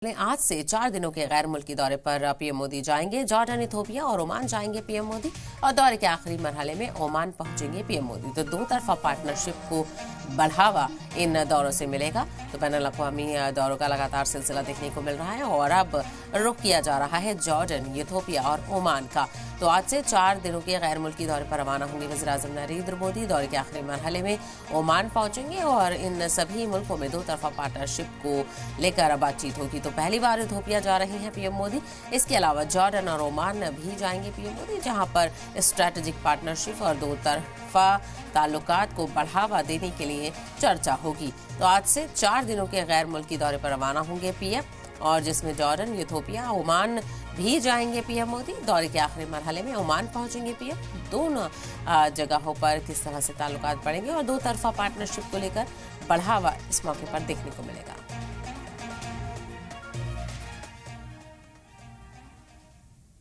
आज से 4 दिनों के गैर मुल्की दौरे पर पीएम मोदी जाएंगे। जॉर्डन, इथोपिया और ओमान जाएंगे पीएम मोदी और दौरे के आखिरी मरहले में ओमान पहुंचेंगे पीएम मोदी। तो दो तरफा पार्टनरशिप को बढ़ावा इन दौरों से मिलेगा। तो बैनुल अक़वामी दौरों का लगातार सिलसिला देखने को मिल रहा है और अब रुख किया जा रहा है जॉर्डन, इथोपिया और ओमान का। तो आज से 4 दिनों के गैर मुल्की दौरे पर रवाना होंगे वज़ीर-ए-आज़म नरेंद्र मोदी। दौरे के आखिरी मरहले में ओमान पहुंचेंगे और इन सभी मुल्कों में दो तरफा पार्टनरशिप को लेकर बातचीत होगी। तो पहली बार इथोपिया जा रहे हैं पीएम मोदी। इसके अलावा जॉर्डन और ओमान भी जाएंगे पीएम मोदी, जहां पर स्ट्रैटेजिक पार्टनरशिप और दो तरफा ताल्लुकात को बढ़ावा देने के लिए चर्चा होगी। तो आज से 4 दिनों के गैर मुल्की दौरे पर रवाना होंगे पीएम, और जिसमें जॉर्डन, इथोपिया, ओमान भी जाएंगे पीएम मोदी। दौरे के आखिरी मरहले में ओमान पहुंचेंगे पीएम। दोनों जगहों पर किस तरह से ताल्लुकात बढ़ेंगे और दो तरफा पार्टनरशिप को लेकर बढ़ावा इस मौके पर देखने को मिलेगा।